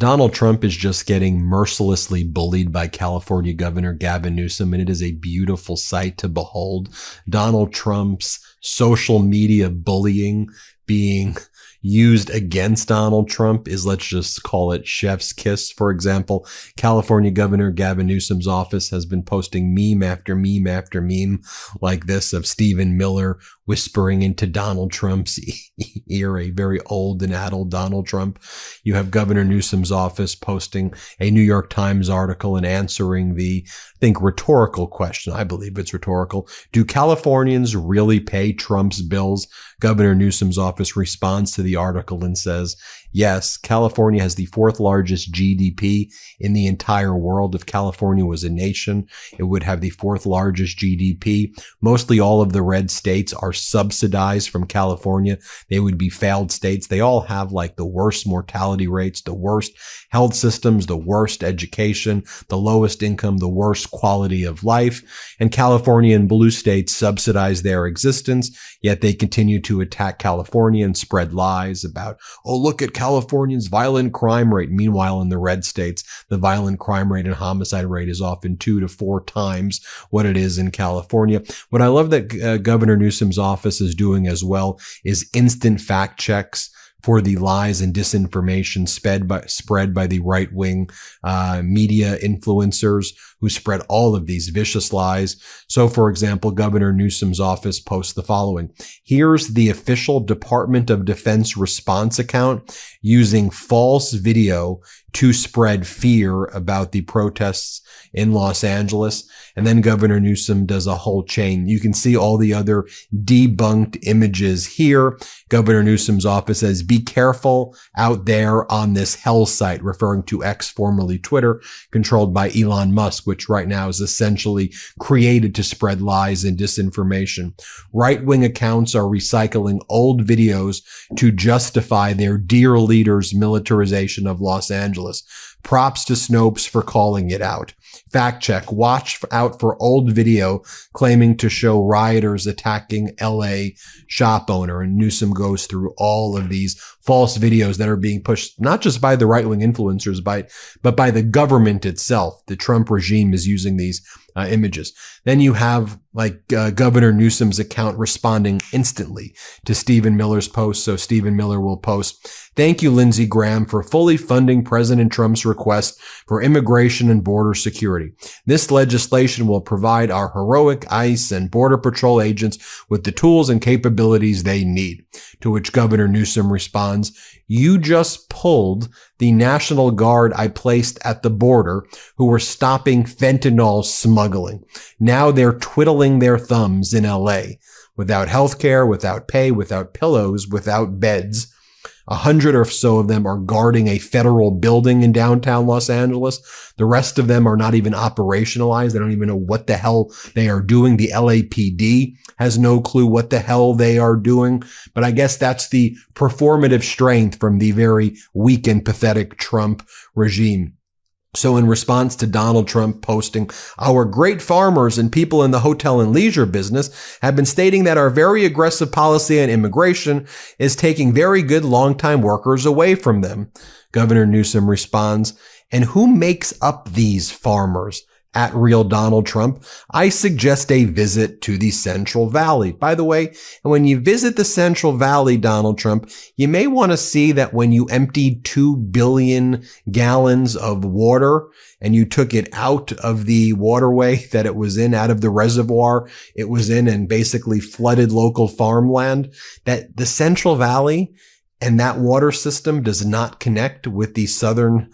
Donald Trump is just getting mercilessly bullied by California Governor Gavin Newsom, and it is a beautiful sight to behold. Donald Trump's social media bullying being used against Donald Trump is, let's just call it chef's kiss. For example, California Governor Gavin Newsom's office has been posting meme after meme after meme like this of Stephen Miller whispering into Donald Trump's ear, a very old and addled Donald Trump. You have Governor Newsom's office posting a New York Times article and answering the, I think, rhetorical question. I believe it's rhetorical. Do Californians really pay Trump's bills? Governor Newsom's office responds to the article and says, yes, California has the fourth largest GDP in the entire world. If California was a nation, it would have the fourth largest GDP. Mostly all of the red states are subsidized from California. They would be failed states. They all have like the worst mortality rates, the worst health systems, the worst education, the lowest income, the worst quality of life. And California and blue states subsidize their existence, yet they continue to attack California and spread lies about, oh, look at California's violent crime rate. Meanwhile, in the red states, the violent crime rate and homicide rate is often 2 to 4 times what it is in California. What I love that Governor Newsom's office is doing as well is instant fact checks for the lies and disinformation spread by the right-wing media influencers who spread all of these vicious lies. So, for example, Governor Newsom's office posts the following. Here's the official Department of Defense response account using false video to spread fear about the protests in Los Angeles. And then Governor Newsom does a whole chain. You can see all the other debunked images here. Governor Newsom's office says, be careful out there on this hell site, referring to X, formerly Twitter, controlled by Elon Musk, which right now is essentially created to spread lies and disinformation. Right-wing accounts are recycling old videos to justify their dear leader's militarization of Los Angeles. Props to Snopes for calling it out. Fact check. Watch out for old video claiming to show rioters attacking LA shop owner. And Newsom goes through all of these false videos that are being pushed, not just by the right-wing influencers, but by the government itself. The Trump regime is using these images. Then you have Governor Newsom's account responding instantly to Stephen Miller's post. So Stephen Miller will post, thank you, Lindsey Graham, for fully funding President Trump's request for immigration and border security. This legislation will provide our heroic ICE and Border Patrol agents with the tools and capabilities they need. To which Governor Newsom responds, you just pulled the National Guard I placed at the border who were stopping fentanyl smuggling. Now they're twiddling their thumbs in LA without health care, without pay, without pillows, without beds. 100 or so of them are guarding a federal building in downtown Los Angeles. The rest of them are not even operationalized. They don't even know what the hell they are doing. The LAPD has no clue what the hell they are doing. But I guess that's the performative strength from the very weak and pathetic Trump regime. So in response to Donald Trump posting, our great farmers and people in the hotel and leisure business have been stating that our very aggressive policy on immigration is taking very good longtime workers away from them. Governor Newsom responds, and who makes up these farmers? At Real Donald Trump, I suggest a visit to the Central Valley. By the way, when you visit the Central Valley, Donald Trump, you may want to see that when you emptied 2 billion gallons of water and you took it out of the waterway that it was in, out of the reservoir it was in, and basically flooded local farmland, that the Central Valley and that water system does not connect with the Southern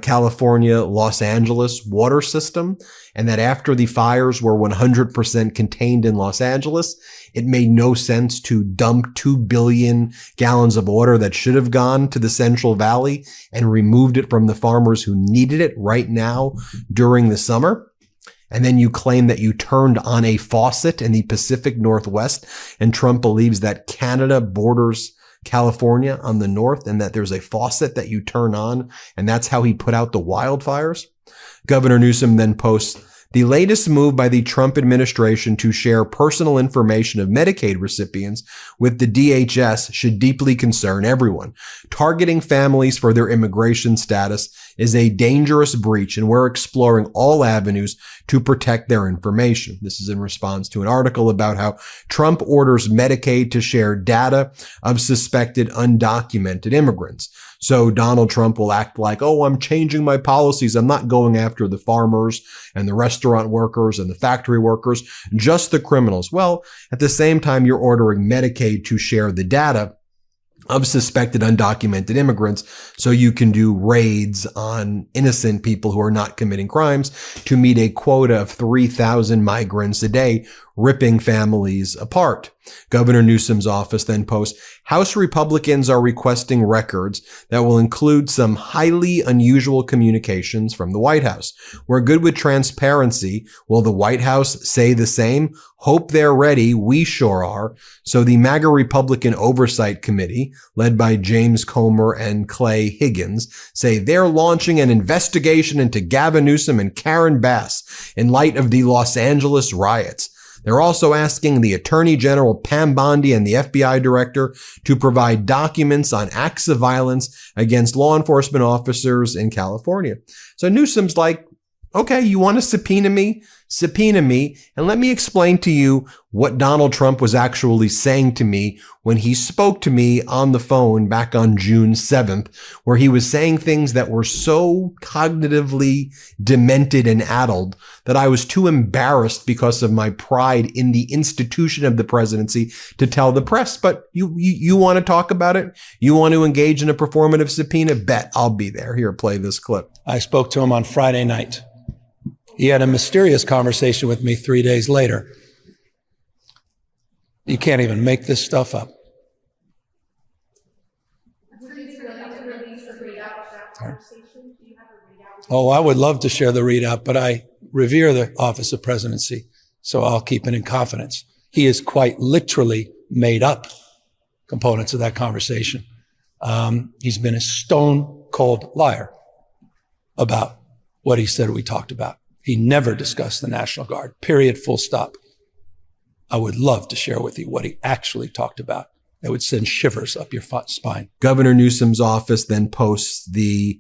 California, Los Angeles water system, and that after the fires were 100% contained in Los Angeles, it made no sense to dump 2 billion gallons of water that should have gone to the Central Valley and removed it from the farmers who needed it right now during the summer. And then you claim that you turned on a faucet in the Pacific Northwest, and Trump believes that Canada borders California on the north and that there's a faucet that you turn on, and that's how he put out the wildfires. Governor Newsom then posts, The latest move by the Trump administration to share personal information of Medicaid recipients with the DHS should deeply concern everyone. Targeting families for their immigration status is a dangerous breach, and we're exploring all avenues to protect their information. This is in response to an article about how Trump orders Medicaid to share data of suspected undocumented immigrants. So Donald Trump will act like, oh, I'm changing my policies. I'm not going after the farmers and the restaurant workers and the factory workers, just the criminals. Well, at the same time, you're ordering Medicaid to share the data of suspected undocumented immigrants so you can do raids on innocent people who are not committing crimes to meet a quota of 3,000 migrants a day, ripping families apart. Governor Newsom's office then posts, House Republicans are requesting records that will include some highly unusual communications from the White House. We're good with transparency. Will the White House say the same? Hope they're ready. We sure are. So the MAGA Republican Oversight Committee, led by James Comer and Clay Higgins, say they're launching an investigation into Gavin Newsom and Karen Bass in light of the Los Angeles riots. They're also asking the Attorney General Pam Bondi and the FBI Director to provide documents on acts of violence against law enforcement officers in California. So Newsom's like, okay, you want to subpoena me? Subpoena me, and let me explain to you what Donald Trump was actually saying to me when he spoke to me on the phone back on June 7th, where he was saying things that were so cognitively demented and addled that I was too embarrassed because of my pride in the institution of the presidency to tell the press. But you want to talk about it? You want to engage in a performative subpoena? Bet I'll be there. Here, play this clip. I spoke to him on Friday night. He had a mysterious conversation with me 3 days later. You can't even make this stuff up. Oh, I would love to share the readout, but I revere the office of presidency, so I'll keep it in confidence. He has quite literally made up components of that conversation. He's been a stone cold liar about what he said we talked about. He never discussed the National Guard, period, full stop. I would love to share with you what he actually talked about. It would send shivers up your spine. Governor Newsom's office then posts the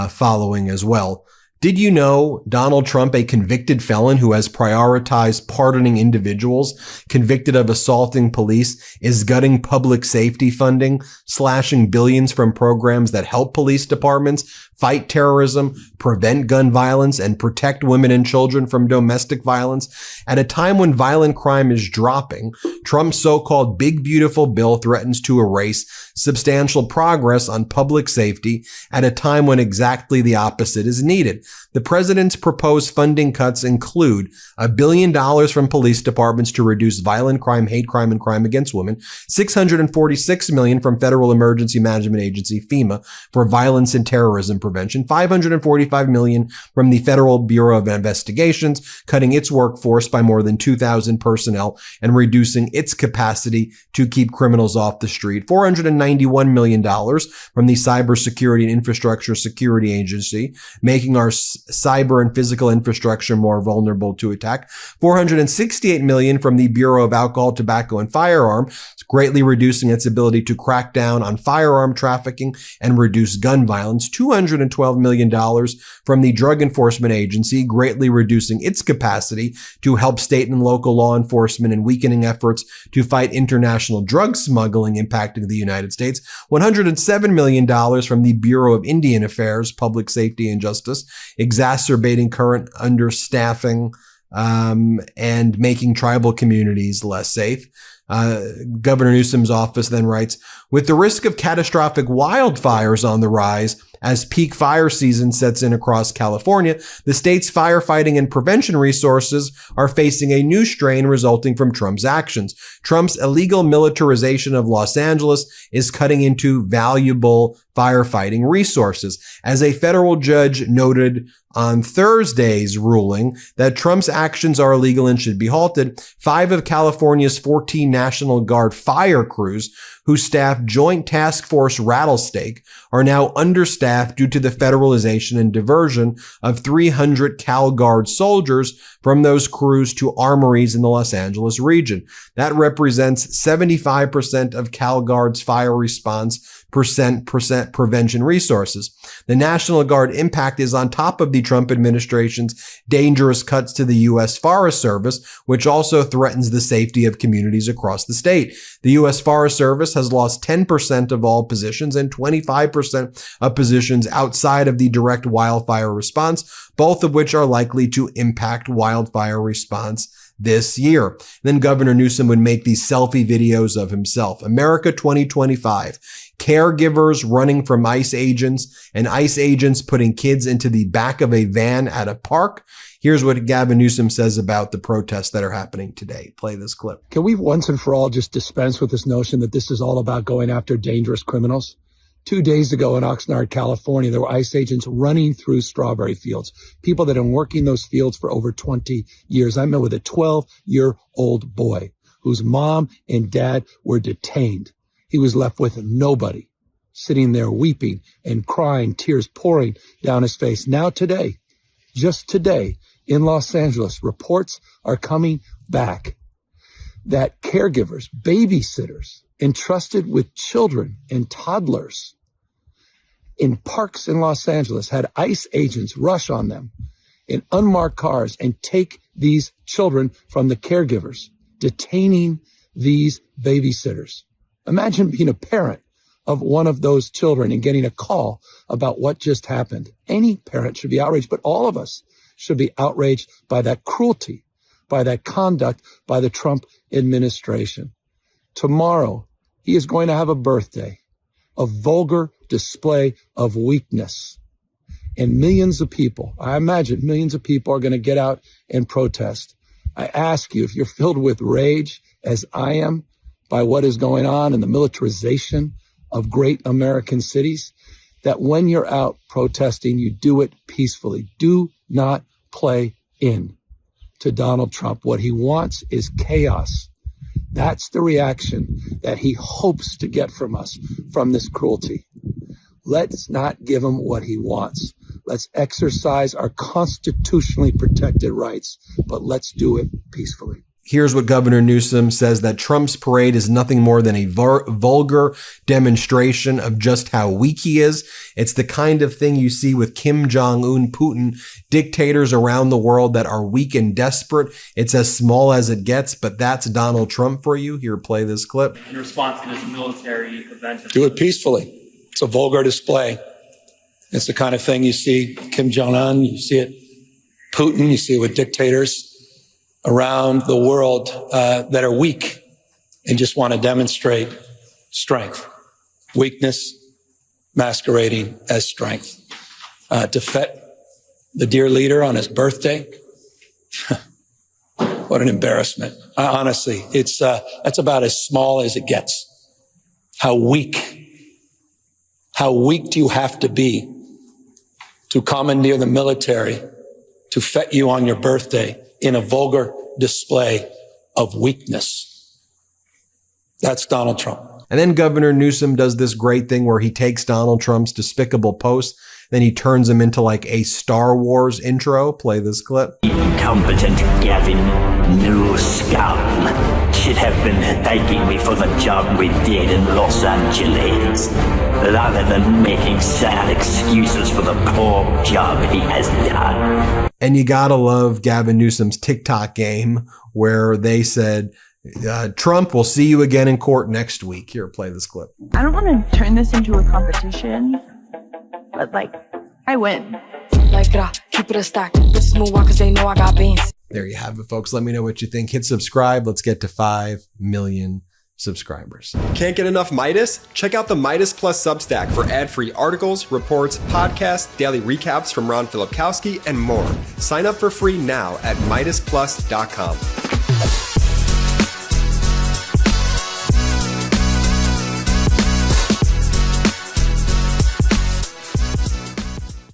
following as well. Did you know Donald Trump, a convicted felon who has prioritized pardoning individuals convicted of assaulting police, is gutting public safety funding, slashing billions from programs that help police departments fight terrorism, prevent gun violence, and protect women and children from domestic violence? At a time when violent crime is dropping, Trump's so-called big beautiful bill threatens to erase substantial progress on public safety at a time when exactly the opposite is needed. The president's proposed funding cuts include $1 billion from police departments to reduce violent crime, hate crime, and crime against women, $646 million from Federal Emergency Management Agency, FEMA, for violence and terrorism prevention, $545 million from the Federal Bureau of Investigations, cutting its workforce by more than 2,000 personnel and reducing its capacity to keep criminals off the street, $491 million from the Cybersecurity and Infrastructure Security Agency, making our cyber and physical infrastructure more vulnerable to attack, $468 million from the Bureau of Alcohol, Tobacco, and Firearms, greatly reducing its ability to crack down on firearm trafficking and reduce gun violence, $212 million from the Drug Enforcement Agency, greatly reducing its capacity to help state and local law enforcement and weakening efforts to fight international drug smuggling impacting the United States, $107 million from the Bureau of Indian Affairs, Public Safety and Justice, exacerbating current understaffing and making tribal communities less safe. Governor Newsom's office then writes, with the risk of catastrophic wildfires on the rise as peak fire season sets in across California, the state's firefighting and prevention resources are facing a new strain resulting from Trump's actions. Trump's illegal militarization of Los Angeles is cutting into valuable firefighting resources. As a federal judge noted on Thursday's ruling that Trump's actions are illegal and should be halted, 5 of California's 14 National Guard fire crews who staff Joint Task Force Rattlesnake are now understaffed due to the federalization and diversion of 300 Cal Guard soldiers from those crews to armories in the Los Angeles region. That represents 75% of Cal Guard's fire response percent prevention resources. The National Guard impact is on top of the Trump administration's dangerous cuts to the U.S. Forest Service, which also threatens the safety of communities across the state. The U.S. Forest Service has lost 10% of all positions and 25% of positions outside of the direct wildfire response, both of which are likely to impact wildfire response this year. Then Governor Newsom would make these selfie videos of himself. America 2025. Caregivers running from ICE agents and ICE agents putting kids into the back of a van at a park. Here's what Gavin Newsom says about the protests that are happening today. Play this clip. Can we once and for all just dispense with this notion that this is all about going after dangerous criminals? 2 days ago in Oxnard, California, there were ICE agents running through strawberry fields, people that have been working those fields for over 20 years. I met with a 12-year-old boy whose mom and dad were detained. He was left with nobody, sitting there weeping and crying, tears pouring down his face. Now today, just today in Los Angeles, reports are coming back that caregivers, babysitters, entrusted with children and toddlers in parks in Los Angeles had ICE agents rush on them in unmarked cars and take these children from the caregivers, detaining these babysitters. Imagine being a parent of one of those children and getting a call about what just happened. Any parent should be outraged, but all of us should be outraged by that cruelty, by that conduct, by the Trump administration. Tomorrow, he is going to have a birthday, a vulgar display of weakness. And millions of people, I imagine millions of people are going to get out and protest. I ask you, if you're filled with rage, as I am, by what is going on in the militarization of great American cities, that when you're out protesting, you do it peacefully. Do not play in to Donald Trump. What he wants is chaos. That's the reaction that he hopes to get from us, from this cruelty. Let's not give him what he wants. Let's exercise our constitutionally protected rights, but let's do it peacefully. Here's what Governor Newsom says, that Trump's parade is nothing more than a vulgar demonstration of just how weak he is. It's the kind of thing you see with Kim Jong-un, Putin, dictators around the world that are weak and desperate. It's as small as it gets, but that's Donald Trump for you. Here, play this clip. In response to this military event. Do it peacefully. It's a vulgar display. It's the kind of thing you see Kim Jong-un, you see it Putin, you see it with dictators around the world that are weak and just want to demonstrate strength. Weakness masquerading as strength. To fet the dear leader on his birthday, what an embarrassment. Honestly, that's about as small as it gets. How weak do you have to be to commandeer the military to fet you on your birthday in a vulgar display of weakness? That's Donald Trump. And then Governor Newsom does this great thing where he takes Donald Trump's despicable post, then he turns him into like a Star Wars intro. Play this clip. Incompetent Gavin, no scum, should have been thanking me for the job we did in Los Angeles, rather than making sad excuses for the poor job he has done. And you gotta love Gavin Newsom's TikTok game where they said, Trump, we'll see you again in court next week. Here, play this clip. I don't want to turn this into a competition, but I win. Keep it a stack. Bitches move on because they know I got beans. There you have it, folks. Let me know what you think. Hit subscribe. Let's get to 5 million subscribers. Can't get enough Meidas? Check out the Meidas Plus Substack for ad-free articles, reports, podcasts, daily recaps from Ron Filipkowski, and more. Sign up for free now at MeidasPlus.com.